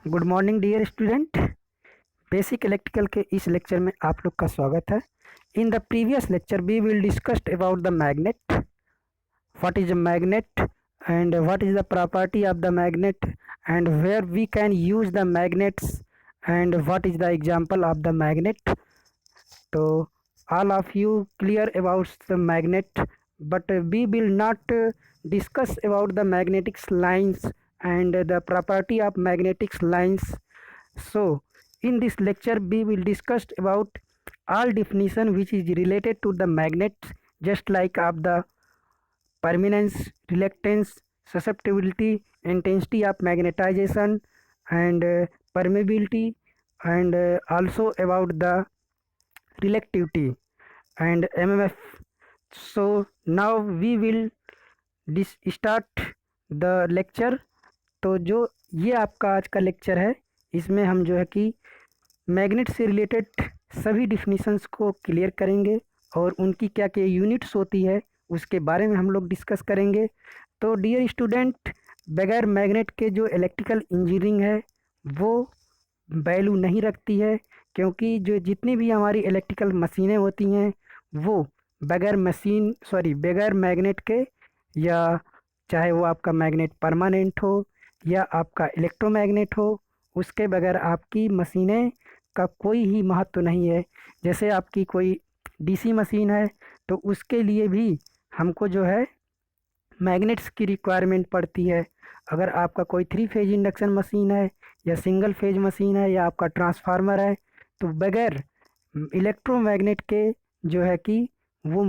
Good morning dear student. Basic electrical के इस lecture में आप लोग का स्वागत है। In the previous lecture we will discussed about the magnet, what is a magnet and what is the property of the magnet and where we can use the magnets and what is the example of the magnet. So all of you clear about the magnet, but we will not discuss about the magnetic lines and the property of magnetic lines. So in this lecture we will discuss about all definition which is related to the magnets, just like of the permanence, reluctance, susceptibility, intensity of magnetization, and permeability, and also about the relativity and mmf. So now we will start the lecture. तो जो ये आपका आज का lecture है, इसमें हम जो है कि मैग्नेट से रिलेटेड सभी डिफिनीशंस को क्लियर करेंगे और उनकी क्या क्या यूनिट्स होती है उसके बारे में हम लोग डिस्कस करेंगे। तो डियर स्टूडेंट, बगैर मैग्नेट के जो इलेक्ट्रिकल इंजीनियरिंग है वो वैल्यू नहीं रखती है, क्योंकि जो जितनी भी हमारी इलेक्ट्रिकल मशीनें होती हैं वो बगैर मैग्नेट के, या चाहे वो आपका मैग्नेट परमानेंट हो या आपका इलेक्ट्रोमैग्नेट हो, उसके बगैर आपकी मशीनें का कोई ही महत्व नहीं है। जैसे आपकी कोई डीसी मशीन है तो उसके लिए भी हमको जो है मैग्नेट्स की रिक्वायरमेंट पड़ती है। अगर आपका कोई थ्री फेज इंडक्शन मशीन है या सिंगल फेज मशीन है या आपका ट्रांसफार्मर है, तो बगैर इलेक्ट्रोमैग्नेट के जो है कि वो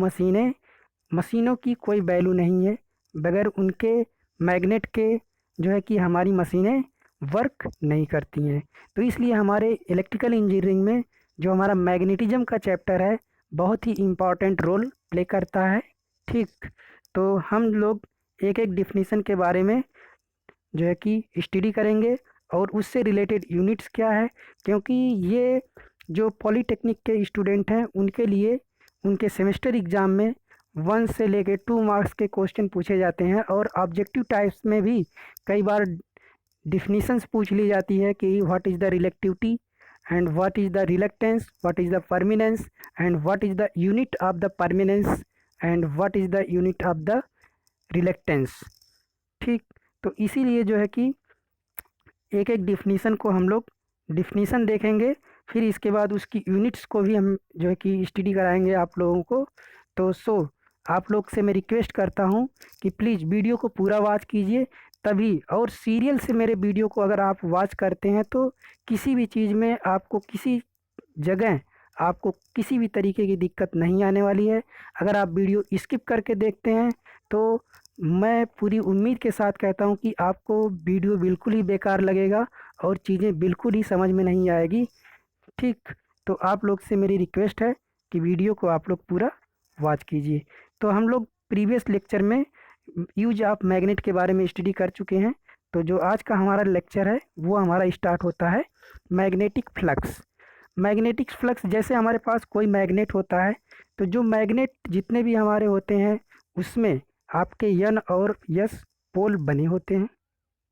मशीनों की कोई वैल्यू नहीं है। बगैर उनके मैग्नेट के जो है कि हमारी मशीनें वर्क नहीं करती हैं। तो इसलिए हमारे इलेक्ट्रिकल इंजीनियरिंग में जो हमारा मैग्नेटिज्म का चैप्टर है बहुत ही इम्पॉर्टेंट रोल प्ले करता है। ठीक, तो हम लोग एक एक डिफिनीशन के बारे में जो है कि स्टडी करेंगे और उससे रिलेटेड यूनिट्स क्या है, क्योंकि ये जो पॉलीटेक्निक के स्टूडेंट हैं उनके लिए उनके सेमेस्टर एग्ज़ाम में 1 से लेके 2 मार्क्स के क्वेश्चन पूछे जाते हैं और ऑब्जेक्टिव टाइप्स में भी कई बार डिफिनीशंस पूछ ली जाती है कि what is the reluctivity and what is the reluctance, what is the permanence, and what is the unit of the permanence, and what is the unit of the reluctance। ठीक, तो इसीलिए जो है कि एक एक डिफिनीशन को हम लोग डिफिनीशन देखेंगे, फिर इसके बाद उसकी यूनिट्स को भी हम जो है कि स्टडी कराएंगे आप लोगों को। तो आप लोग से मैं रिक्वेस्ट करता हूँ कि प्लीज़ वीडियो को पूरा वॉच कीजिए, तभी और सीरियल से मेरे वीडियो को अगर आप वॉच करते हैं तो किसी भी चीज़ में आपको किसी जगह आपको किसी भी तरीके की दिक्कत नहीं आने वाली है। अगर आप वीडियो स्किप करके देखते हैं तो मैं पूरी उम्मीद के साथ कहता हूं कि आपको वीडियो बिल्कुल ही बेकार लगेगा और चीज़ें बिल्कुल ही समझ में नहीं आएगी। ठीक, तो आप लोग से मेरी रिक्वेस्ट है कि वीडियो को आप लोग पूरा वॉच कीजिए। तो हम लोग प्रीवियस लेक्चर में यूज ऑफ मैग्नेट के बारे में स्टडी कर चुके हैं। तो जो आज का हमारा लेक्चर है वो हमारा स्टार्ट होता है मैग्नेटिक फ्लक्स। मैग्नेटिक फ्लक्स, जैसे हमारे पास कोई मैग्नेट होता है तो जो मैग्नेट जितने भी हमारे होते हैं उसमें आपके यन और यस पोल बने होते हैं।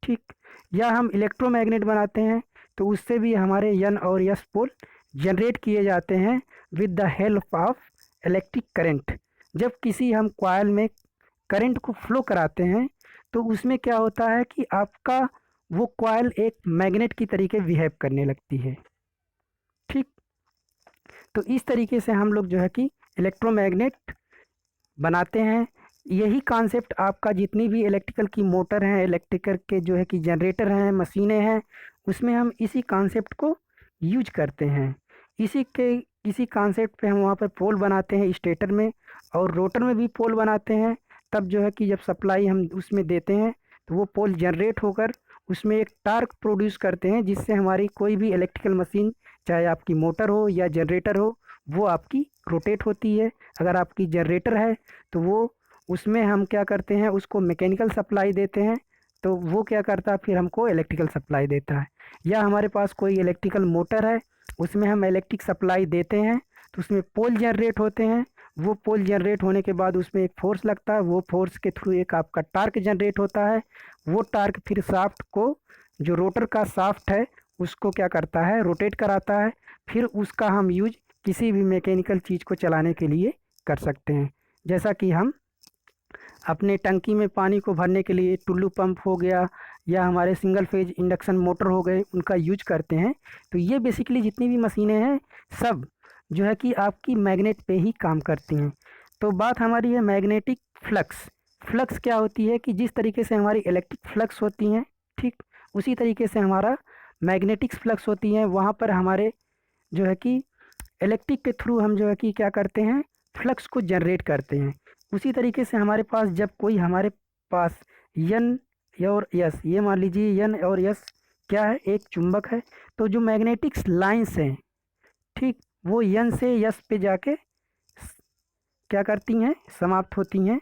ठीक, या हम इलेक्ट्रोमैग्नेट बनाते हैं तो उससे भी हमारे यन और यस पोल जनरेट किए जाते हैं with the help of electric current. जब किसी हम कॉइल में करंट को फ्लो कराते हैं तो उसमें क्या होता है कि आपका वो कॉइल एक मैग्नेट की तरीके बिहेव करने लगती है। ठीक, तो इस तरीके से हम लोग जो है कि इलेक्ट्रोमैग्नेट बनाते हैं। यही कॉन्सेप्ट आपका जितनी भी इलेक्ट्रिकल की मोटर हैं, इलेक्ट्रिकल के जो है कि जनरेटर हैं, मशीनें हैं, उसमें हम इसी कॉन्सेप्ट को यूज करते हैं। इसी कॉन्सेप्ट पे हम वहाँ पर पोल बनाते हैं स्टेटर में, और रोटर में भी पोल बनाते हैं। तब जो है कि जब सप्लाई हम उसमें देते हैं तो वो पोल जनरेट होकर उसमें एक टार्क प्रोड्यूस करते हैं, जिससे हमारी कोई भी इलेक्ट्रिकल मशीन, चाहे आपकी मोटर हो या जनरेटर हो, वो आपकी रोटेट होती है। अगर आपकी जनरेटर है तो वो उसमें हम क्या करते हैं, उसको मैकेनिकल सप्लाई देते हैं, तो वो क्या करता है फिर हमको इलेक्ट्रिकल सप्लाई देता है। या हमारे पास कोई इलेक्ट्रिकल मोटर है, उसमें हम इलेक्ट्रिक सप्लाई देते हैं तो उसमें पोल जनरेट होते हैं। वो पोल जनरेट होने के बाद उसमें एक फोर्स लगता है, वो फोर्स के थ्रू एक आपका टार्क जनरेट होता है। वो टार्क फिर शाफ्ट को जो रोटर का शाफ्ट है उसको क्या करता है, रोटेट कराता है। फिर उसका हम यूज किसी भी मैकेनिकल चीज़ को चलाने के लिए कर सकते हैं। जैसा कि हम अपने टंकी में पानी को भरने के लिए टुल्लू पंप हो गया या हमारे सिंगल फेज इंडक्शन मोटर हो गए, उनका यूज करते हैं। तो ये बेसिकली जितनी भी मशीनें हैं सब जो है कि आपकी मैग्नेट पे ही काम करती हैं। तो बात हमारी है मैग्नेटिक फ्लक्स। फ्लक्स क्या होती है कि जिस तरीके से हमारी इलेक्ट्रिक फ्लक्स होती हैं, ठीक उसी तरीके से हमारा मैग्नेटिक फ्लक्स होती हैं। वहाँ पर हमारे जो है कि इलेक्ट्रिक के थ्रू हम जो है कि क्या करते हैं, फ्लक्स को जनरेट करते हैं। उसी तरीके से हमारे पास जब कोई हमारे पास यन और यस, ये मान लीजिए यन और यस क्या है, एक चुंबक है। तो जो मैग्नेटिक्स लाइंस हैं, ठीक वो यन से यस पे जाके क्या करती हैं, समाप्त होती हैं।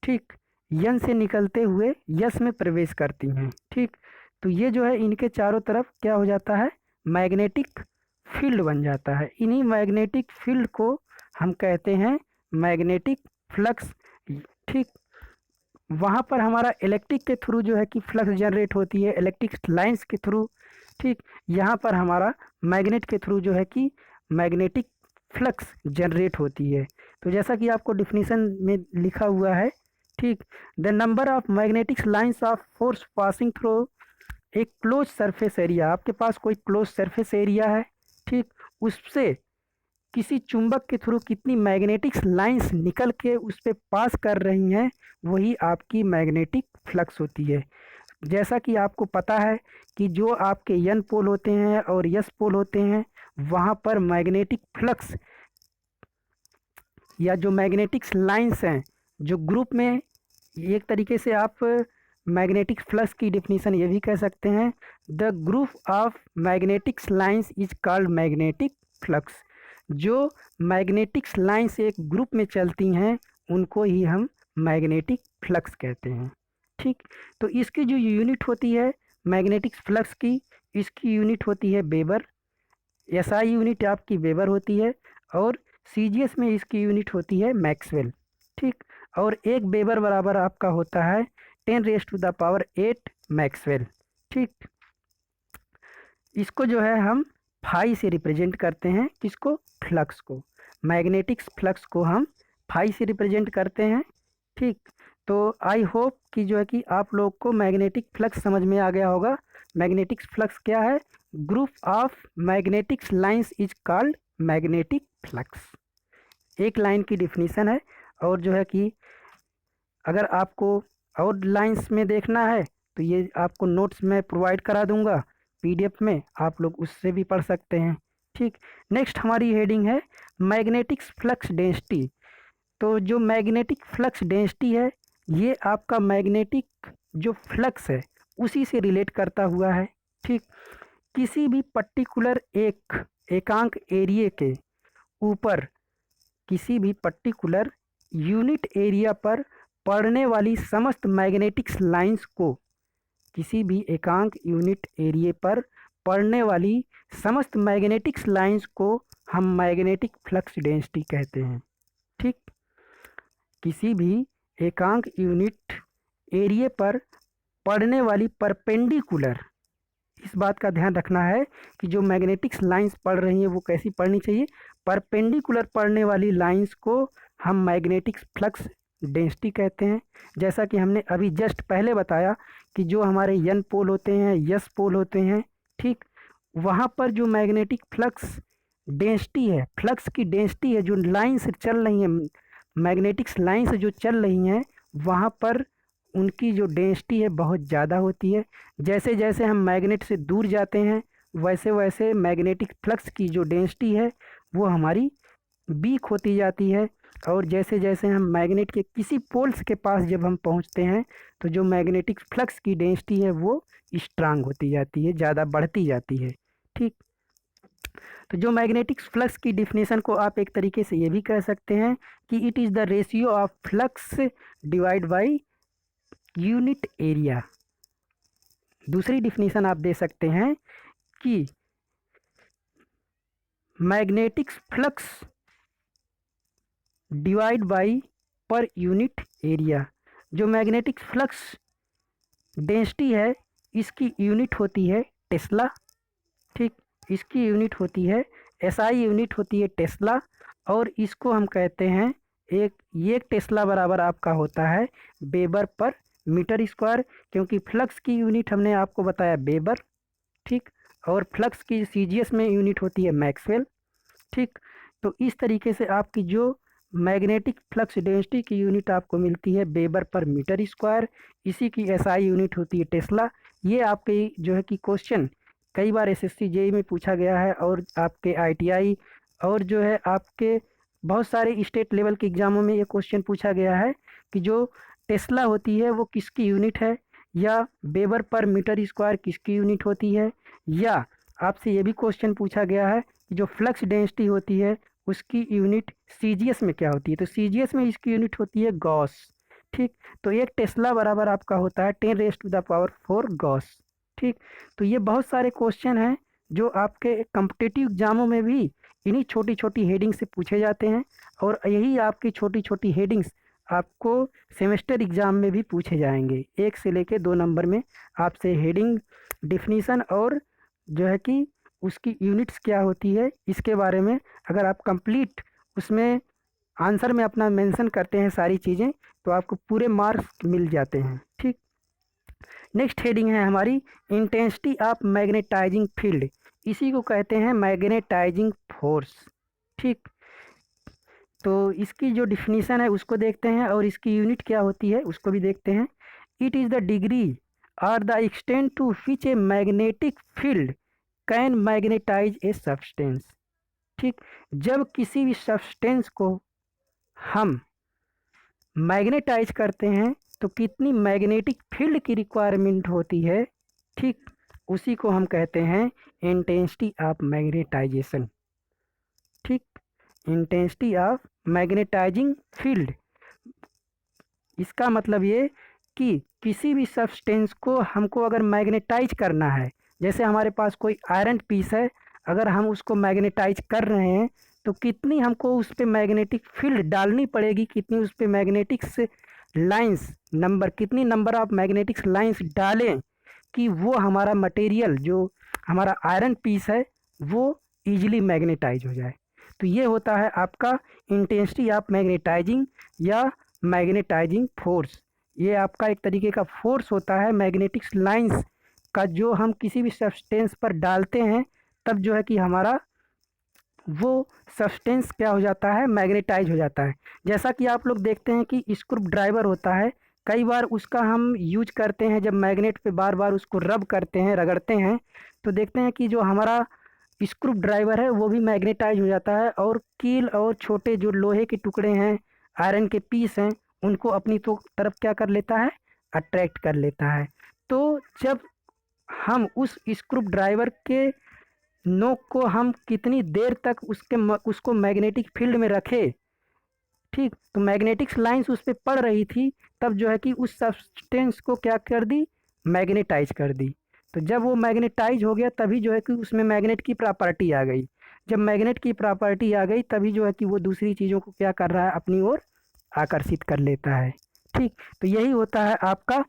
ठीक, यन से निकलते हुए यस में प्रवेश करती हैं। ठीक, तो ये जो है इनके चारों तरफ क्या हो जाता है, मैग्नेटिक फील्ड बन जाता है। इन्हीं मैग्नेटिक फील्ड को हम कहते हैं मैग्नेटिक फ्लक्स। ठीक, वहाँ पर हमारा इलेक्ट्रिक के थ्रू जो है कि फ्लक्स जनरेट होती है, इलेक्ट्रिक लाइंस के थ्रू। ठीक, यहाँ पर हमारा मैग्नेट के थ्रू जो है कि मैग्नेटिक फ्लक्स जनरेट होती है। तो जैसा कि आपको डिफिनीशन में लिखा हुआ है, ठीक, the number of magnetic lines of force passing through एक क्लोज सरफेस एरिया। आपके पास कोई क्लोज सरफेस एरिया है, ठीक, उससे किसी चुंबक के थ्रू कितनी मैग्नेटिक लाइंस निकल के उस पर पास कर रही हैं, वही आपकी मैग्नेटिक फ्लक्स होती है। जैसा कि आपको पता है कि जो आपके एन पोल होते हैं और एस पोल होते हैं, वहाँ पर मैग्नेटिक फ्लक्स या जो मैग्नेटिक लाइंस हैं जो ग्रुप में, एक तरीके से आप मैग्नेटिक फ्लक्स की डिफिनीशन ये भी कह सकते हैं, the group of magnetic lines is called magnetic flux. जो मैग्नेटिक लाइंस एक ग्रुप में चलती हैं उनको ही हम मैग्नेटिक फ्लक्स कहते हैं। ठीक, तो इसकी जो यूनिट होती है मैग्नेटिक फ्लक्स की, इसकी यूनिट होती है वेबर। एसआई यूनिट आपकी वेबर होती है और सीजीएस में इसकी यूनिट होती है मैक्सवेल। ठीक, और एक वेबर बराबर आपका होता है 10⁸ मैक्सवेल। ठीक, इसको जो है हम फाई से रिप्रेजेंट करते हैं, किसको, फ्लक्स को। मैग्नेटिक फ्लक्स को हम फाई से रिप्रेजेंट करते हैं। ठीक, तो आई होप कि जो है कि आप लोग को मैग्नेटिक फ्लक्स समझ में आ गया होगा। मैग्नेटिक फ्लक्स क्या है, group of magnetic lines is called magnetic flux. एक लाइन की डिफिनीशन है। और जो है कि अगर आपको और लाइंस में देखना है तो ये आपको नोट्स में प्रोवाइड करा दूंगा पीडीएफ में, आप लोग उससे भी पढ़ सकते हैं। ठीक, नेक्स्ट हमारी हेडिंग है मैग्नेटिक फ्लक्स डेंसिटी। तो जो मैग्नेटिक फ्लक्स डेंसिटी है ये आपका मैग्नेटिक जो फ्लक्स है उसी से रिलेट करता हुआ है। ठीक, किसी भी पर्टिकुलर एक एकांक एरिया के ऊपर किसी भी पर्टिकुलर यूनिट एरिया पर पड़ने वाली समस्त मैग्नेटिक लाइंस को, किसी भी एकांक यूनिट एरिया पर पड़ने वाली समस्त मैग्नेटिक लाइंस को हम मैग्नेटिक फ्लक्स डेंसिटी कहते हैं। ठीक, किसी भी एकांक यूनिट एरिया पर पड़ने वाली परपेंडिकुलर, इस बात का ध्यान रखना है कि जो मैग्नेटिक लाइंस पड़ रही हैं वो कैसी पड़नी चाहिए, परपेंडिकुलर पड़ने वाली लाइंस को हम मैग्नेटिक फ्लक्स डेंसिटी कहते हैं। जैसा कि हमने अभी जस्ट पहले बताया कि जो हमारे एन पोल होते हैं, यस पोल होते हैं, ठीक, वहाँ पर जो मैग्नेटिक फ्लक्स डेंसिटी है, फ्लक्स की डेंसिटी है, जो लाइन से चल रही हैं, मैग्नेटिक लाइन से जो चल रही हैं, वहाँ पर उनकी जो डेंसिटी है बहुत ज़्यादा होती है। जैसे जैसे हम मैग्नेट से दूर जाते हैं वैसे वैसे मैग्नेटिक फ्लक्स की जो डेंसिटी है वो हमारी वीक होती जाती है। और जैसे जैसे हम मैग्नेट के किसी पोल्स के पास जब हम पहुंचते हैं तो जो मैग्नेटिक फ्लक्स की डेंसिटी है वो स्ट्रांग होती जाती है, ज़्यादा बढ़ती जाती है। ठीक, तो जो मैग्नेटिक फ्लक्स की डिफिनेशन को आप एक तरीके से ये भी कह सकते हैं कि it is the ratio of flux divide by unit area. दूसरी डिफिनेशन आप दे सकते हैं कि magnetic flux divide by per unit area. जो मैग्नेटिक फ्लक्स डेंसिटी है, इसकी यूनिट होती है टेस्ला। ठीक, इसकी यूनिट होती है एसआई, यूनिट होती है टेस्ला। और इसको हम कहते हैं ये टेस्ला बराबर आपका होता है वेबर पर मीटर स्क्वायर, क्योंकि फ्लक्स की यूनिट हमने आपको बताया वेबर। ठीक, और फ्लक्स की सीजीएस में यूनिट होती है मैक्सवेल। ठीक, तो इस तरीके से आपकी जो मैग्नेटिक फ्लक्स डेंसिटी की यूनिट आपको मिलती है वेबर पर मीटर स्क्वायर, इसी की एसआई यूनिट होती है टेस्ला। ये आपके जो है कि क्वेश्चन कई बार एसएससी जेई में पूछा गया है, और आपके आईटीआई और जो है आपके बहुत सारे स्टेट लेवल के एग्जामों में ये क्वेश्चन पूछा गया है कि जो टेस्ला होती है वो किसकी यूनिट है, या वेबर पर मीटर स्क्वायर किसकी यूनिट होती है, या आपसे ये भी क्वेश्चन पूछा गया है कि जो फ्लक्स डेंसिटी होती है उसकी यूनिट सीजीएस में क्या होती है। तो सीजीएस में इसकी यूनिट होती है गॉस। ठीक, तो एक टेस्ला बराबर आपका होता है 10⁻⁴ गॉस। ठीक, तो ये बहुत सारे क्वेश्चन हैं जो आपके कम्पिटिटिव एग्जामों में भी इन्हीं छोटी छोटी हेडिंग से पूछे जाते हैं, और यही आपकी छोटी छोटी हेडिंग्स आपको सेमेस्टर एग्जाम में भी पूछे जाएंगे। 1 से लेके 2 नंबर में आपसे हेडिंग, डिफिनीशन और जो है कि उसकी यूनिट्स क्या होती है इसके बारे में अगर आप कंप्लीट उसमें आंसर में अपना मेंशन करते हैं सारी चीज़ें, तो आपको पूरे मार्क्स मिल जाते हैं। ठीक, नेक्स्ट हेडिंग है हमारी इंटेंसिटी ऑफ मैग्नेटाइजिंग फील्ड, इसी को कहते हैं मैग्नेटाइजिंग फोर्स। ठीक, तो इसकी जो डिफिनीशन है उसको देखते हैं, और इसकी यूनिट क्या होती है उसको भी देखते हैं। इट इज़ द डिग्री और the extent to which a magnetic field can magnetise a substance. ठीक, जब किसी भी सब्सटेंस को हम मैग्नेटाइज करते हैं तो कितनी मैग्नेटिक फील्ड की रिक्वायरमेंट होती है। ठीक, उसी को हम कहते हैं इंटेंसिटी ऑफ मैग्नेटाइजेशन। ठीक, इंटेंसिटी ऑफ मैग्नेटाइजिंग फील्ड, इसका मतलब ये कि किसी भी सब्सटेंस को हमको अगर मैग्नेटाइज करना है, जैसे हमारे पास कोई आयरन पीस है, अगर हम उसको मैग्नेटाइज कर रहे हैं तो कितनी हमको उस पर मैग्नेटिक फील्ड डालनी पड़ेगी, कितनी उस पर मैग्नेटिक्स लाइंस नंबर, कितनी नंबर ऑफ मैग्नेटिक्स लाइंस डालें कि वो हमारा मटेरियल जो हमारा आयरन पीस है वो इजीली मैग्नेटाइज हो जाए। तो ये होता है आपका इंटेंसिटी ऑफ मैग्नेटाइजिंग या मैग्नेटाइजिंग फोर्स। ये आपका एक तरीके का फोर्स होता है मैग्नेटिक्स लाइंस का, जो हम किसी भी सब्सटेंस पर डालते हैं तब जो है कि हमारा वो सब्सटेंस क्या हो जाता है, मैग्नेटाइज हो जाता है। जैसा कि आप लोग देखते हैं कि स्क्रू ड्राइवर होता है, कई बार उसका हम यूज करते हैं जब मैग्नेट पे बार बार उसको रब करते हैं, रगड़ते हैं, तो देखते हैं कि जो हमारा स्क्रू ड्राइवर है वो भी मैग्नेटाइज हो जाता है, और कील और छोटे जो लोहे के टुकड़े हैं, आयरन के पीस हैं, उनको अपनी तो तरफ क्या कर लेता है, अट्रैक्ट कर लेता है। तो जब हम उस स्क्रू ड्राइवर के नोक को हम कितनी देर तक उसको मैग्नेटिक फील्ड में रखे, ठीक, तो मैग्नेटिक्स लाइंस उस पर पड़ रही थी, तब जो है कि उस सब्सटेंस को क्या कर दी, मैग्नेटाइज कर दी। तो जब वो मैग्नेटाइज हो गया तभी जो है कि उसमें मैग्नेट की प्रॉपर्टी आ गई। जब मैग्नेट की प्रॉपर्टी आ गई तभी जो है कि वो दूसरी चीज़ों को क्या कर रहा है, अपनी ओर आकर्षित कर लेता है। ठीक, तो यही होता है आपका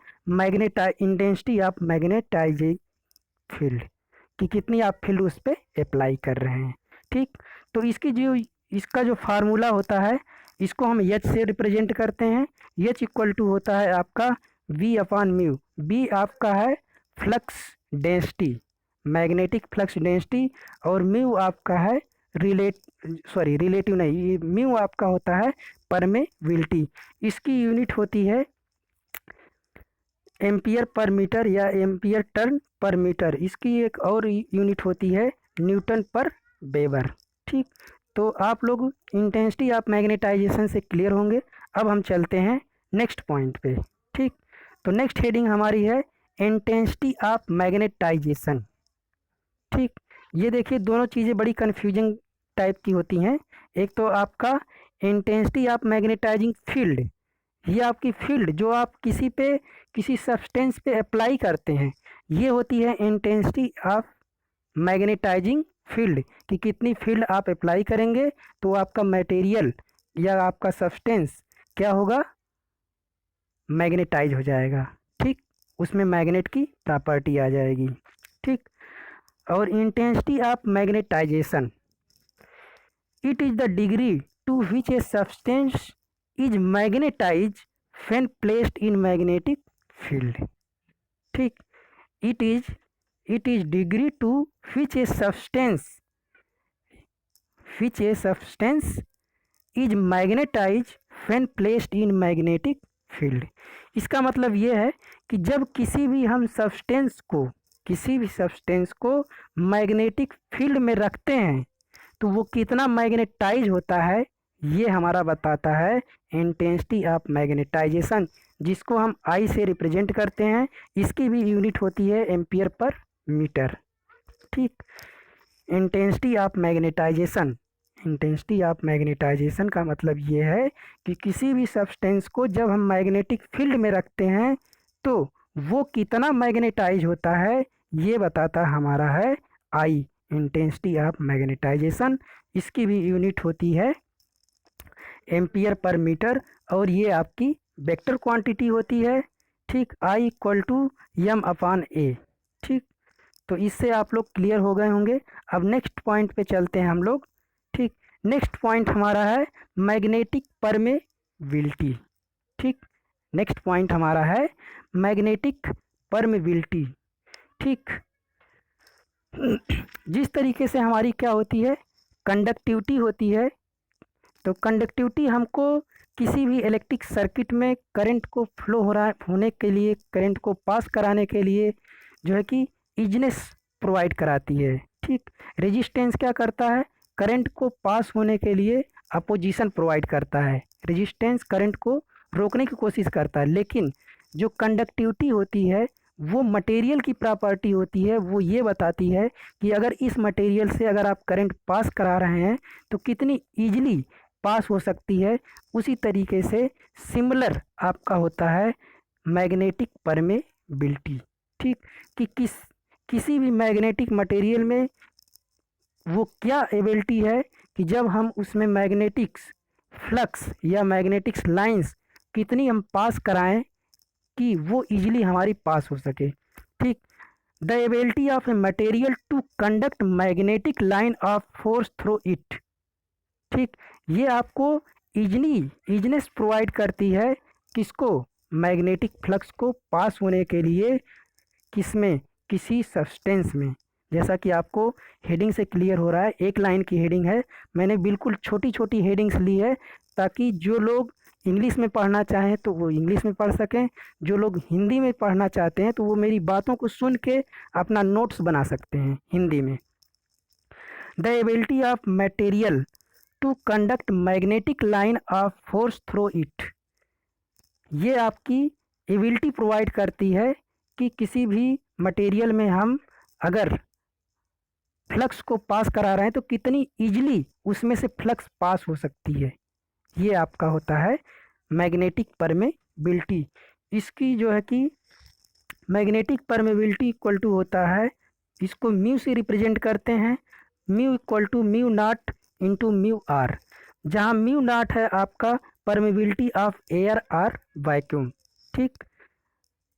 इंटेंसिटी ऑफ मैग्नेटाइजिंग फील्ड, कि कितनी आप फील्ड उस पर अप्लाई कर रहे हैं। ठीक, तो इसका जो फार्मूला होता है इसको हम एच से रिप्रेजेंट करते हैं। एच इक्वल टू होता है आपका वी अपॉन म्यू। बी आपका है flux density, magnetic flux density, और म्यू आपका है रिलेटिव नहीं, ये म्यू आपका होता है परमेबिलिटी। इसकी यूनिट होती है एम्पियर पर मीटर या एम्पियर टर्न पर मीटर। इसकी एक और यूनिट होती है न्यूटन पर वेबर। ठीक, तो आप लोग इंटेंसिटी ऑफ मैग्नेटाइजेशन से क्लियर होंगे। अब हम चलते हैं नेक्स्ट पॉइंट पे। ठीक, तो नेक्स्ट हेडिंग हमारी है इंटेंसिटी ऑफ मैग्नेटाइजेशन। ठीक, ये देखिए दोनों चीज़ें बड़ी कन्फ्यूजिंग टाइप की होती हैं। एक तो आपका इंटेंसिटी ऑफ मैग्नेटाइजिंग फील्ड, ये आपकी फील्ड जो आप किसी सब्सटेंस पे अप्लाई करते हैं, ये होती है इंटेंसिटी ऑफ मैग्नेटाइजिंग फील्ड, कि कितनी फील्ड आप अप्लाई करेंगे तो आपका मटेरियल या आपका सब्सटेंस क्या होगा, मैग्नेटाइज हो जाएगा। ठीक, उसमें मैग्नेट की प्रॉपर्टी आ जाएगी। ठीक। और intensity of magnetization, it is the degree to which a substance is magnetize when placed in magnetic field. ठीक। It is degree to which a substance is magnetize when placed in magnetic field. इसका मतलब ये है कि जब किसी भी substance को मैग्नेटिक फील्ड में रखते हैं तो वो कितना मैग्नेटाइज होता है, ये हमारा बताता है इंटेंसिटी ऑफ मैग्नेटाइजेशन, जिसको हम आई से रिप्रेजेंट करते हैं। इसकी भी यूनिट होती है एम्पियर पर मीटर। ठीक। इंटेंसिटी ऑफ मैग्नेटाइजेशन का मतलब ये है कि किसी भी सब्सटेंस को जब हम मैग्नेटिक फील्ड में रखते हैं तो वो कितना मैग्नेटाइज होता है, ये बताता हमारा है आई, इंटेंसिटी ऑफ मैग्नेटाइजेशन। इसकी भी यूनिट होती है एम्पियर पर मीटर, और ये आपकी वेक्टर क्वांटिटी होती है। ठीक। I equal to M upon ए। ठीक। तो इससे आप लोग क्लियर हो गए होंगे। अब नेक्स्ट पॉइंट पे चलते हैं हम लोग। ठीक। नेक्स्ट पॉइंट हमारा है मैग्नेटिक परमेबिलिटी। ठीक। नेक्स्ट पॉइंट हमारा है मैग्नेटिक परमेबिलिटी। ठीक। जिस तरीके से हमारी क्या होती है, कंडक्टिविटी होती है, तो कंडक्टिविटी हमको किसी भी इलेक्ट्रिक सर्किट में करंट को फ्लो होने के लिए, करंट को पास कराने के लिए जो है कि इजनेस प्रोवाइड कराती है। ठीक। रेजिस्टेंस क्या करता है, करंट को पास होने के लिए अपोजिशन प्रोवाइड करता है। रेजिस्टेंस करंट को रोकने की कोशिश करता है, लेकिन जो कंडक्टिविटी होती है वो मटेरियल की प्रॉपर्टी होती है। वो ये बताती है कि अगर इस मटेरियल से अगर आप करंट पास करा रहे हैं तो कितनी ईजिली पास हो सकती है। उसी तरीके से सिमिलर आपका होता है मैग्नेटिक परमेबिलिटी। ठीक। कि किसी भी मैग्नेटिक मटेरियल में वो क्या एबिलिटी है कि जब हम उसमें मैग्नेटिक्स फ्लक्स या मैग्नेटिक्स लाइंस कितनी हम पास कराएं कि वो इजीली हमारी पास हो सके। ठीक। The ability of a material to conduct magnetic line of force through it. ठीक। ये आपको इजनेस प्रोवाइड करती है, किसको, मैग्नेटिक फ्लक्स को पास होने के लिए, किसमें, किसी सब्सटेंस में। जैसा कि आपको हेडिंग से क्लियर हो रहा है, एक लाइन की हेडिंग है, मैंने बिल्कुल छोटी छोटी हेडिंग्स ली है ताकि जो लोग इंग्लिश में पढ़ना चाहें तो वो इंग्लिश में पढ़ सकें, जो लोग हिंदी में पढ़ना चाहते हैं तो वो मेरी बातों को सुन के अपना नोट्स बना सकते हैं हिंदी में। The ability of material to conduct magnetic line of force through it. ये आपकी एबिलिटी प्रोवाइड करती है कि किसी भी मटेरियल में हम अगर फ्लक्स को पास करा रहे हैं तो कितनी इजीली उसमें से फ्लक्स पास हो सकती है। ये आपका होता है मैग्नेटिक परमेबिलिटी। इसकी जो है कि मैग्नेटिक परमेबिलिटी इक्वल टू होता है, इसको म्यू से रिप्रेजेंट करते हैं, mu equal to mu not into mu r, जहाँ म्यू नॉट है आपका permeability of air or vacuum. ठीक।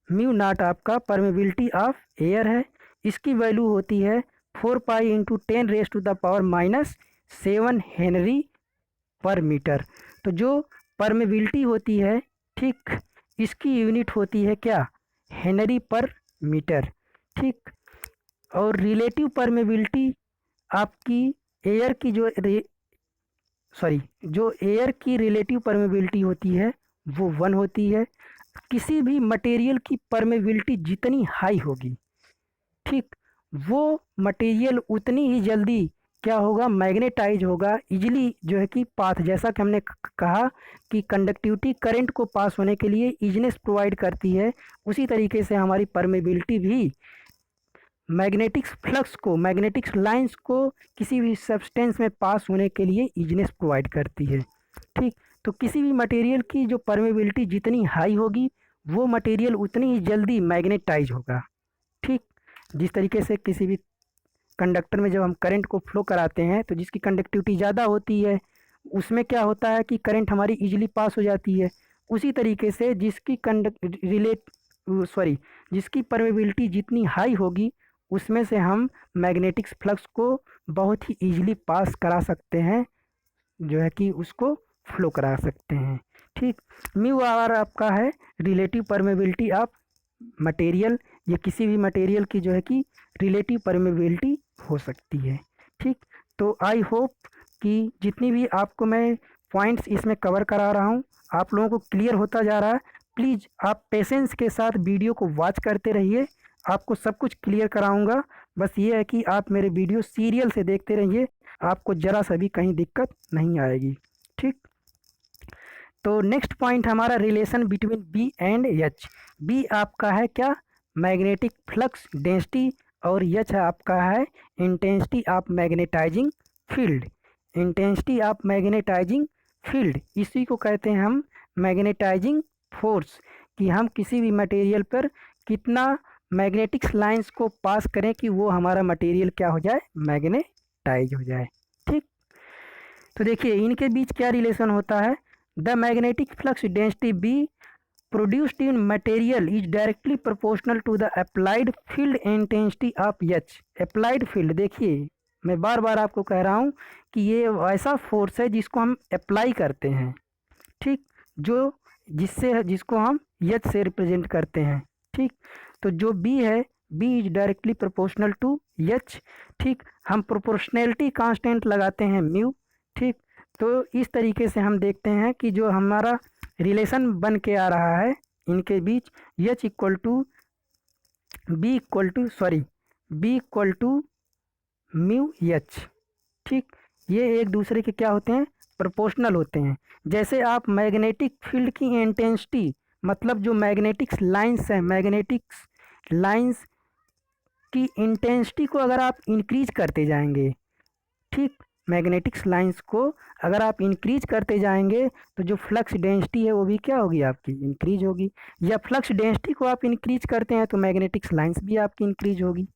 म्यू नॉट आपका परमेबिलिटी ऑफ एयर है, इसकी वैल्यू होती है 4 pi into 10 raise to the power -7 henry per metre. तो जो परमेबिलिटी होती है, ठीक, इसकी यूनिट होती है क्या, हेनरी पर मीटर। ठीक। और रिलेटिव परमेबिलिटी आपकी एयर की जो एयर की रिलेटिव परमेबिलिटी होती है वो 1 होती है। किसी भी मटेरियल की परमेबिलिटी जितनी हाई होगी, ठीक, वो मटेरियल उतनी ही जल्दी क्या होगा, मैग्नेटाइज होगा इजीली, जो है कि पाथ, जैसा कि हमने कहा कि कंडक्टिविटी करंट को पास होने के लिए इजनेस प्रोवाइड करती है, उसी तरीके से हमारी परमेबिलिटी भी मैग्नेटिक्स फ्लक्स को, मैग्नेटिक्स लाइंस को किसी भी सब्सटेंस में पास होने के लिए इजनेस प्रोवाइड करती है। ठीक। तो किसी भी मटेरियल की जो परमेबिलिटी जितनी हाई होगी वो मटेरियल उतनी ही जल्दी मैग्नेटाइज होगा। ठीक। जिस तरीके से किसी भी कंडक्टर में जब हम करंट को फ्लो कराते हैं तो जिसकी कंडक्टिविटी ज़्यादा होती है उसमें क्या होता है कि करंट हमारी इजीली पास हो जाती है। उसी तरीके से जिसकी सॉरी, जिसकी परमेबिलिटी जितनी हाई होगी उसमें से हम मैग्नेटिक फ्लक्स को बहुत ही ईजिली पास करा सकते हैं, जो है कि उसको फ्लो करा सकते हैं। ठीक, म्यू आर आपका है रिलेटिव परमेबिलिटी ऑफ मटेरियल, ये किसी भी मटेरियल की जो है कि रिलेटिव परमेबिलिटी हो सकती है। ठीक, तो आई होप कि जितनी भी आपको मैं पॉइंट्स इसमें कवर करा रहा हूँ आप लोगों को क्लियर होता जा रहा है। प्लीज़ आप पेशेंस के साथ वीडियो को वॉच करते रहिए, आपको सब कुछ क्लियर कराऊंगा। बस ये है कि आप मेरे वीडियो सीरियल से देखते रहिए, आपको ज़रा सा भी कहीं दिक्कत नहीं आएगी। ठीक, तो नेक्स्ट पॉइंट हमारा relation between B and H. B आपका है क्या, मैग्नेटिक फ्लक्स डेंसिटी, और एच आपका है intensity of magnetising field. Intensity of magnetising field, इसी को कहते हैं हम मैग्नेटाइजिंग फोर्स, कि हम किसी भी मटेरियल पर कितना मैग्नेटिक्स लाइंस को पास करें कि वो हमारा मटेरियल क्या हो जाए, मैग्नेटाइज हो जाए। ठीक, तो देखिए इनके बीच क्या रिलेशन होता है। The magnetic flux density B produced in material is directly proportional to the applied field intensity of H। applied field, देखिए मैं बार बार आपको कह रहा हूँ कि ये ऐसा फोर्स है जिसको हम अप्लाई करते हैं। ठीक, जो जिससे जिसको हम H से रिप्रेजेंट करते हैं। ठीक, तो जो B है, B is directly proportional to H। ठीक, हम प्रोपोर्शनैलिटी कांस्टेंट लगाते हैं म्यू। ठीक, तो इस तरीके से हम देखते हैं कि जो हमारा रिलेशन बन के आ रहा है इनके बीच, H equal to B equal to sorry B equal to mu H। ठीक, ये एक दूसरे के क्या होते हैं, प्रोपोर्शनल होते हैं। जैसे आप मैग्नेटिक फील्ड की इंटेंसिटी, मतलब जो मैग्नेटिक्स लाइंस हैं, मैग्नेटिक्स लाइंस की इंटेंसिटी को अगर आप इंक्रीज करते जाएंगे, ठीक, मैग्नेटिक्स लाइंस को अगर आप इंक्रीज करते जाएंगे तो जो फ्लक्स डेंसिटी है वो भी क्या होगी, आपकी इंक्रीज होगी। या फ्लक्स डेंसिटी को आप इंक्रीज करते हैं तो मैग्नेटिक्स लाइंस भी आपकी इंक्रीज होगी।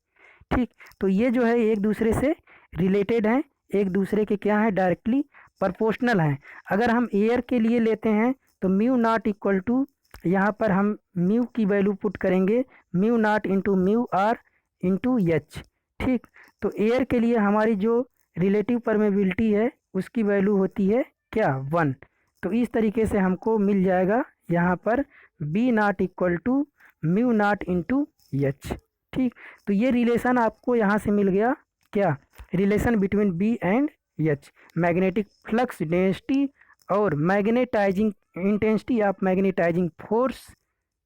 ठीक, तो ये जो है एक दूसरे से रिलेटेड हैं, एक दूसरे के क्या है, डायरेक्टली प्रोपोर्शनल हैं। अगर हम एयर के लिए लेते हैं तो म्यू नॉट इक्वल टू, यहाँ पर हम म्यू की वैल्यू पुट करेंगे mu not into mu r into H. ठीक, तो एयर के लिए हमारी जो रिलेटिव परमेबिलिटी है उसकी वैल्यू होती है क्या, 1। तो इस तरीके से हमको मिल जाएगा यहाँ पर B not equal to mu not into H. ठीक, तो ये रिलेशन आपको यहाँ से मिल गया क्या, relation between B and H, magnetic flux density और magnetizing intensity of magnetizing force.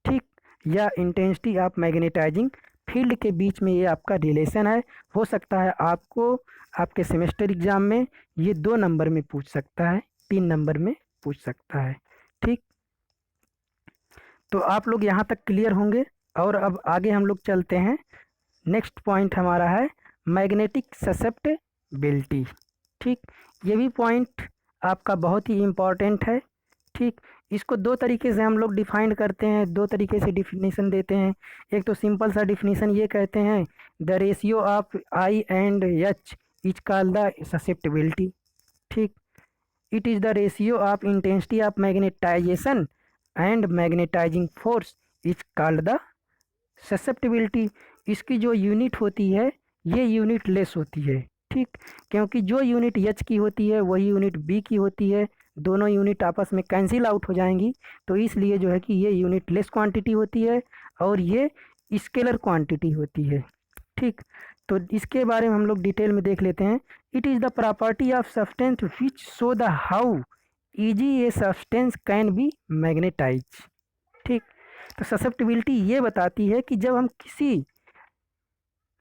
ठीक, या इंटेंसिटी ऑफ मैग्नेटाइजिंग फील्ड के बीच में ये आपका रिलेशन है। हो सकता है आपको आपके सेमेस्टर एग्जाम में ये 2 नंबर में पूछ सकता है, 3 नंबर में पूछ सकता है। ठीक, तो आप लोग यहाँ तक क्लियर होंगे। और अब आगे हम लोग चलते हैं। नेक्स्ट पॉइंट हमारा है मैग्नेटिक ससेप्टेबिलिटी। ठीक, ये भी पॉइंट आपका बहुत ही इम्पॉर्टेंट है। ठीक, इसको 2 तरीके से हम लोग डिफाइन करते हैं, 2 तरीके से डिफिनीसन देते हैं। एक तो सिंपल सा डिफिनीसन ये कहते हैं, the ratio of I and H is called the susceptibility. ठीक, it is the ratio of intensity of magnetization and magnetizing force is called the susceptibility. इसकी जो यूनिट होती है ये यूनिट लेस होती है। ठीक, क्योंकि जो यूनिट एच की होती है वही यूनिट बी की होती है, दोनों यूनिट आपस में कैंसिल आउट हो जाएंगी, तो इसलिए जो है कि ये यूनिट लेस क्वांटिटी होती है और ये स्केलर क्वांटिटी होती है। ठीक, तो इसके बारे में हम लोग डिटेल में देख लेते हैं। It is the property of substance which show the how easy a substance can be magnetise. ठीक, तो ससेप्टिबिलिटी ये बताती है कि जब हम किसी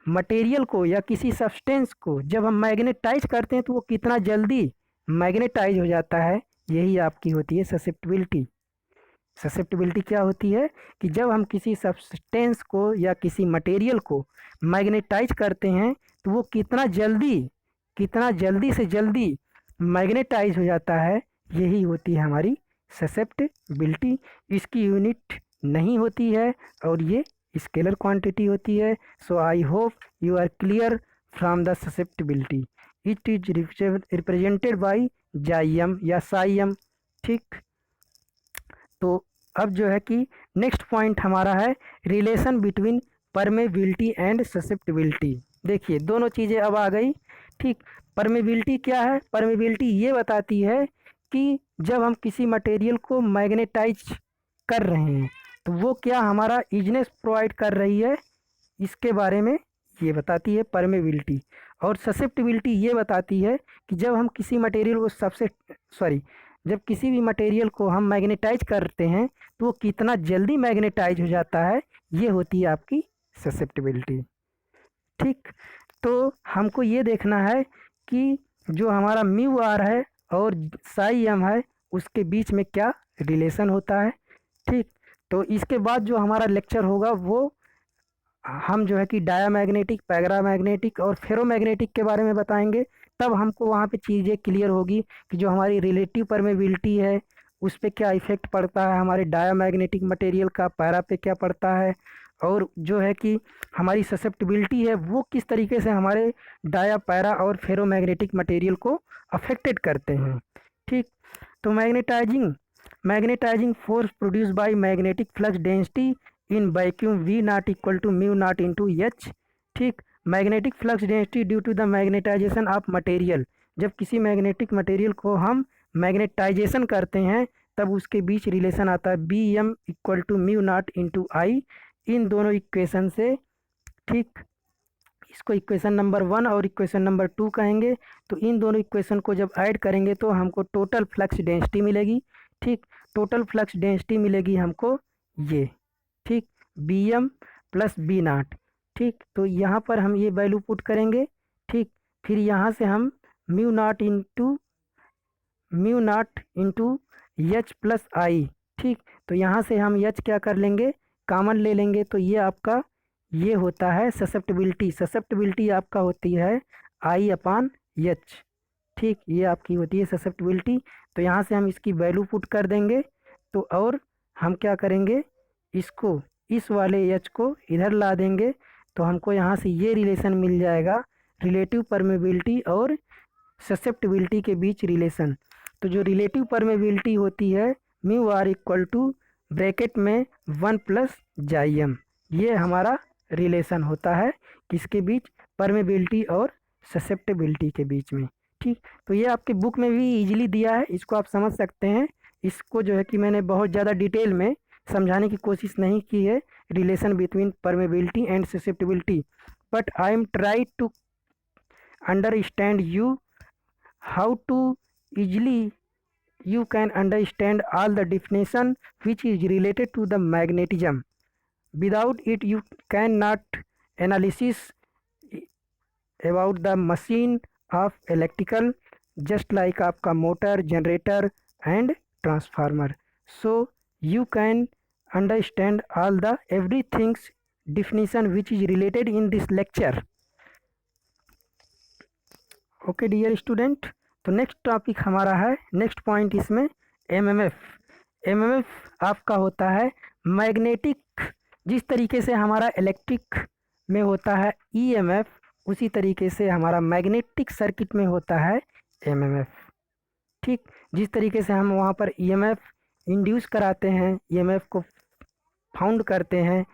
मटेरियल को या किसी सब्सटेंस को जब हम मैग्नेटाइज करते हैं तो वो कितना जल्दी मैग्नेटाइज हो जाता है, यही आपकी होती है ससेप्टिबिलिटी। ससेप्टिबिलिटी क्या होती है कि जब हम किसी सब्सटेंस को या किसी मटेरियल को मैग्नेटाइज करते हैं तो वो कितना जल्दी से जल्दी मैग्नेटाइज हो जाता है, यही होती है हमारी ससेप्टिबिलिटी। इसकी यूनिट नहीं होती है और ये स्केलर क्वांटिटी होती है। So I hope you are clear from the susceptibility. It is represented by जाइम या साइम। ठीक, तो अब जो है कि नेक्स्ट पॉइंट हमारा है relation between permeability and susceptibility. देखिए दोनों चीज़ें अब आ गई। ठीक, परमेबिलिटी क्या है? परमेबिलिटी ये बताती है कि जब हम किसी मटेरियल को मैग्नेटाइज कर रहे हैं तो वो क्या हमारा इजनेस प्रोवाइड कर रही है, इसके बारे में ये बताती है परमेबिलिटी। और ससेप्टिबिलिटी ये बताती है कि जब हम किसी मटेरियल को जब किसी भी मटेरियल को हम मैग्नेटाइज करते हैं तो वो कितना जल्दी मैग्नेटाइज हो जाता है, ये होती है आपकी ससेप्टिबिलिटी। ठीक, तो हमको ये देखना है कि जो हमारा म्यू आर है और साई एम है उसके बीच में क्या रिलेशन होता है। ठीक, तो इसके बाद जो हमारा लेक्चर होगा वो हम जो है कि डायामैग्नेटिक, पैरामैग्नेटिक और फेरोमैग्नेटिक के बारे में बताएंगे। तब हमको वहाँ पे चीज़ें क्लियर होगी कि जो हमारी रिलेटिव परमेबिलिटी है उस पर क्या इफ़ेक्ट पड़ता है, हमारे डायामैग्नेटिक मटेरियल का पैरा पे क्या पड़ता है, और जो है कि हमारी ससेप्टिबिलिटी है वो किस तरीके से हमारे डाया, पैरा और फेरोमैग्नेटिक मटेरियल को अफेक्टेड करते हैं। ठीक, तो magnetizing force produce by magnetic flux density in vacuum V naught equal to mu not into H. ठीक, magnetic flux density due to the magnetization of material, जब किसी magnetic material को हम मैग्नेटाइजेशन करते हैं तब उसके बीच रिलेशन आता है B M equal to mu not into I, इन दोनों इक्वेशन से। ठीक, इसको इक्वेशन नंबर 1 और इक्वेशन नंबर 2 कहेंगे। तो इन दोनों इक्वेशन को जब ऐड करेंगे तो हमको टोटल फ्लक्स डेंसिटी मिलेगी। ठीक, टोटल फ्लक्स डेंसिटी मिलेगी हमको ये, ठीक, बी एम प्लस बी नाट। ठीक, तो यहाँ पर हम ये वैल्यू पुट करेंगे। ठीक, फिर यहाँ से हम mu naught into H plus I. ठीक, तो यहाँ से हम एच क्या कर लेंगे, कॉमन ले लेंगे, तो ये आपका ये होता है ससेप्टिबिलिटी आपका होती है आई अपान एच। ठीक, ये आपकी होती है ससेप्टिबिलिटी। तो यहाँ से हम इसकी वैल्यू पुट कर देंगे। तो और हम क्या करेंगे, इसको इस वाले एच को इधर ला देंगे तो हमको यहाँ से ये रिलेशन मिल जाएगा, रिलेटिव परमेबिलिटी और ससेप्टिबिलिटी के बीच रिलेशन। तो जो रिलेटिव परमेबिलिटी होती है mu r equal to bracket में 1 प्लस जाई एम, ये हमारा रिलेशन होता है किसके बीच, परमेबिलिटी और ससेप्टिबिलिटी के बीच में। ठीक, तो ये आपके बुक में भी इजीली दिया है, इसको आप समझ सकते हैं। इसको जो है कि मैंने बहुत ज़्यादा डिटेल में समझाने की कोशिश नहीं की है, relation between permeability and susceptibility, but I am try to understand you how to easily you can understand all the definition which is related to the magnetism. Without it you cannot analysis about the machine of electrical, just like आपका motor, generator and transformer. So you can understand all the everything's definition which is related in this lecture. Okay dear student, तो next topic हमारा है, next point इसमें MMF. MMF आपका होता है magnetic, जिस तरीके से हमारा इलेक्ट्रिक में होता है ईएमएफ, उसी तरीके से हमारा मैग्नेटिक सर्किट में होता है एमएमएफ। ठीक, जिस तरीके से हम वहाँ पर ईएमएफ इंड्यूस कराते हैं, ईएमएफ को फाउंड करते हैं,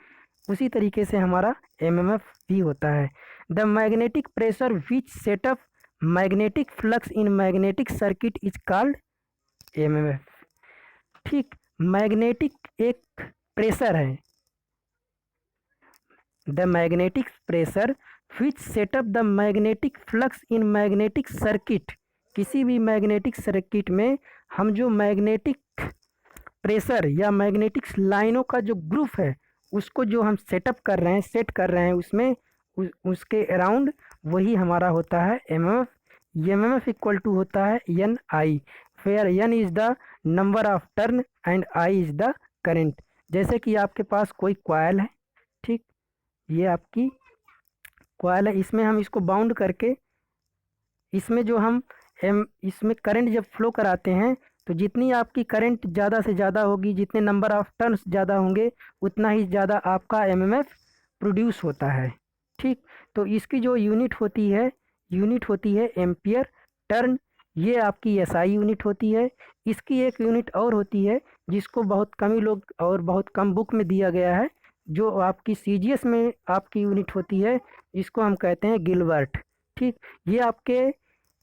उसी तरीके से हमारा एमएमएफ भी होता है। The magnetic pressure which setup magnetic flux in magnetic circuit is called MMF. ठीक, मैग्नेटिक एक प्रेशर है, the magnetic pressure which setup the magnetic flux in magnetic circuit, किसी भी मैग्नेटिक सर्किट में हम जो मैग्नेटिक प्रेशर या मैग्नेटिक लाइनों का जो ग्रुप है उसको जो हम सेटअप कर रहे हैं, सेट कर रहे हैं उसमें उसके अराउंड, वही हमारा होता है एमएमएफ। एमएमएफ इक्वल टू होता है N I, where N is the number of turn and I is the current. जैसे कि आपके पास कोई कॉइल है, ठीक, ये आपकी कॉइल है, इसमें हम इसको बाउंड करके इसमें जो हम इसमें करंट जब फ्लो कराते हैं तो जितनी आपकी करंट ज़्यादा से ज़्यादा होगी, जितने नंबर ऑफ टर्न्स ज़्यादा होंगे, उतना ही ज़्यादा आपका एमएमएफ प्रोड्यूस होता है। ठीक, तो इसकी जो यूनिट होती है एम्पियर टर्न ये आपकी एसआई यूनिट होती है। इसकी एक यूनिट और होती है जिसको बहुत कम ही लोग और बहुत कम बुक में दिया गया है, जो आपकी सीजीएस में आपकी यूनिट होती है, इसको हम कहते हैं गिलबर्ट। ठीक, ये आपके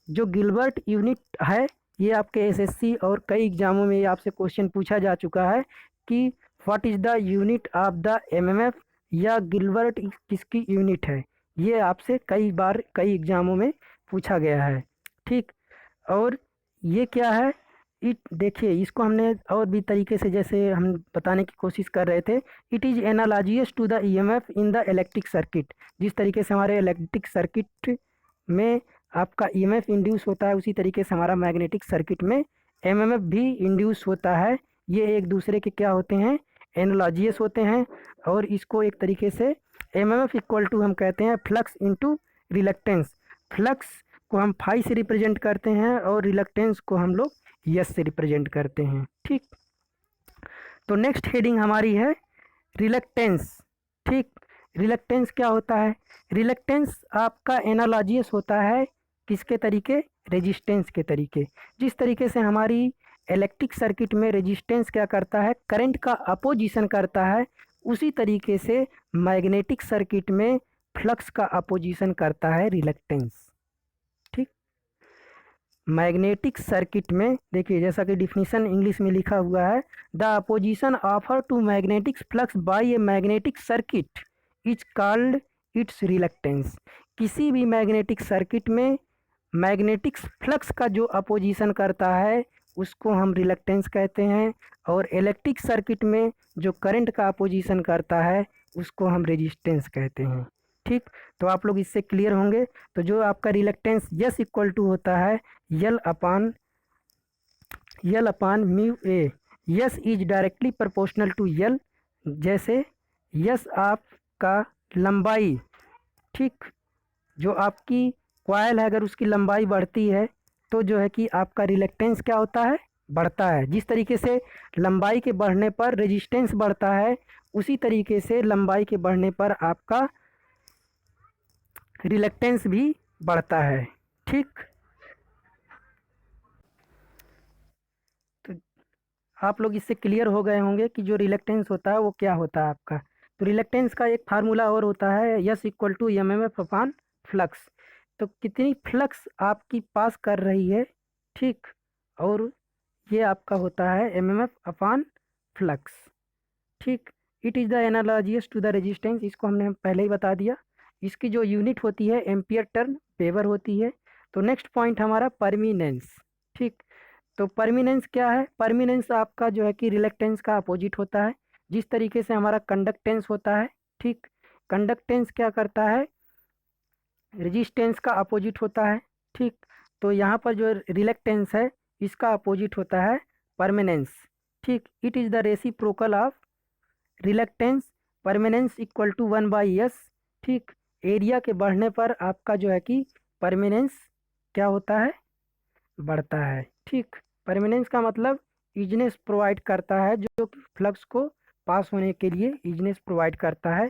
जो गिलबर्ट यूनिट है, ये आपके एसएससी और कई एग्जामों में आपसे क्वेश्चन पूछा जा चुका है कि what is the unit of the MMF, या गिलबर्ट किसकी यूनिट है। ये आपसे कई बार कई एग्जामों में पूछा गया है। ठीक, और ये क्या है, इट देखिए इसको हमने और भी तरीके से जैसे हम बताने की कोशिश कर रहे थे। It is analogous to the EMF in the electric circuit. जिस तरीके से हमारे इलेक्ट्रिक सर्किट में आपका ईएमएफ इंड्यूस होता है, उसी तरीके से हमारा मैग्नेटिक सर्किट में एमएमएफ भी इंड्यूस होता है। ये एक दूसरे के क्या होते हैं, एनालॉजियस होते हैं। और इसको एक तरीके से एमएमएफ इक्वल टू हम कहते हैं फ्लक्स इनटू रिलक्टेंस। फ्लक्स को हम फाई से रिप्रेजेंट करते हैं और रिलक्टेंस को हम लोग यस से रिप्रेजेंट करते हैं। ठीक, तो नेक्स्ट हेडिंग हमारी है रिलक्टेंस। ठीक, रिलक्टेंस क्या होता है, रिलक्टेंस आपका एनालॉजियस होता है किसके तरीके, रेजिस्टेंस के तरीके। जिस तरीके से हमारी इलेक्ट्रिक सर्किट में रेजिस्टेंस क्या करता है, करंट का अपोजिशन करता है, उसी तरीके से मैग्नेटिक सर्किट में फ्लक्स का अपोजिशन करता है रिलक्टेंस। ठीक, मैग्नेटिक सर्किट में देखिए जैसा कि डिफिनीशन इंग्लिश में लिखा हुआ है, the opposition offer to magnetic flux by a magnetic circuit is called its reluctance. किसी भी मैग्नेटिक सर्किट में मैग्नेटिक फ्लक्स का जो अपोजिशन करता है उसको हम रिलक्टेंस कहते हैं, और इलेक्ट्रिक सर्किट में जो करंट का अपोजिशन करता है उसको हम रेजिस्टेंस कहते हैं। ठीक, तो आप लोग इससे क्लियर होंगे। तो जो आपका रिलक्टेंस यस इक्वल टू होता है L upon mu A. S is directly proportional to L. जैसे यस आपका लंबाई, ठीक, जो आपकी कॉइल है अगर उसकी लंबाई बढ़ती है तो जो है कि आपका रिलक्टेंस क्या होता है, बढ़ता है। जिस तरीके से लंबाई के बढ़ने पर रेजिस्टेंस बढ़ता है, उसी तरीके से लंबाई के बढ़ने पर आपका रिलक्टेंस भी बढ़ता है। ठीक, तो आप लोग इससे क्लियर हो गए होंगे कि जो रिलक्टेंस होता है वो क्या होता है आपका। तो रिलक्टेंस का एक फार्मूला और होता है S equal to M M F upon flux. तो कितनी फ्लक्स आपकी पास कर रही है, ठीक, और ये आपका होता है एम एम एफ अपान फ्लक्स। ठीक, it is the analogous to the resistance, इसको हमने पहले ही बता दिया। इसकी जो यूनिट होती है एम्पियर टर्न पेवर होती है। तो नेक्स्ट पॉइंट हमारा परमिनेंस। ठीक, तो परमिनेंस क्या है, परमिनेंस आपका जो है कि रिलक्टेंस का अपोजिट होता है। जिस तरीके से हमारा कंडक्टेंस होता है, ठीक, कंडक्टेंस क्या करता है, रेजिस्टेंस का अपोजिट होता है। ठीक, तो यहाँ पर जो रिलक्टेंस है इसका अपोजिट होता है परमानेंस। ठीक, it is the reciprocal of reluctance. Permeance equal to 1/s। ठीक, एरिया के बढ़ने पर आपका जो है कि परमानेंस क्या होता है, बढ़ता है। ठीक, परमानेंस का मतलब इजनेस प्रोवाइड करता है, जो कि फ्लक्स को पास होने के लिए इजनेस प्रोवाइड करता है।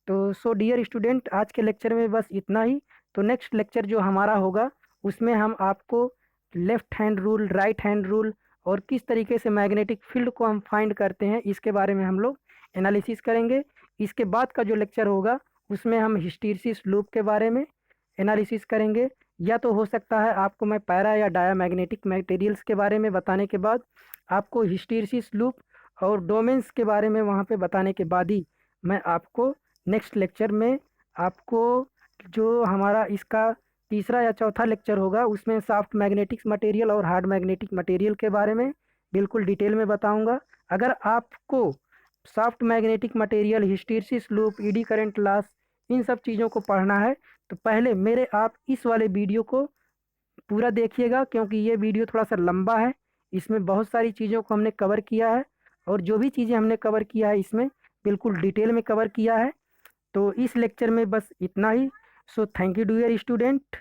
तो सो डियर स्टूडेंट, आज के लेक्चर में बस इतना ही। तो नेक्स्ट लेक्चर जो हमारा होगा उसमें हम आपको left hand rule, right hand rule और किस तरीके से मैग्नेटिक फील्ड को हम फाइंड करते हैं इसके बारे में हम लोग एनालिसिस करेंगे। इसके बाद का जो लेक्चर होगा उसमें हम हिस्टैरिसीस लूप के बारे में एनालिसिस करेंगे। या तो हो सकता है आपको मैं पैरा या डायामैग्नेटिक मटेरियल्स के बारे में बताने के बाद आपको हिस्टैरिसीस लूप और डोमेन्स के बारे में वहाँ पे बताने के बाद ही मैं आपको नेक्स्ट लेक्चर में आपको जो हमारा इसका तीसरा या चौथा लेक्चर होगा उसमें सॉफ्ट मैग्नेटिक्स मटेरियल और हार्ड मैग्नेटिक मटेरियल के बारे में बिल्कुल डिटेल में बताऊंगा। अगर आपको soft magnetic material, hysteresis loop, eddy current loss, इन सब चीज़ों को पढ़ना है तो पहले मेरे आप इस वाले वीडियो को पूरा देखिएगा, क्योंकि ये वीडियो थोड़ा सा लंबा है। इसमें बहुत सारी चीज़ों को हमने कवर किया है और जो भी चीज़ें हमने कवर किया है इसमें बिल्कुल डिटेल में कवर किया है। तो इस लेक्चर में बस इतना ही। So thank you dear student.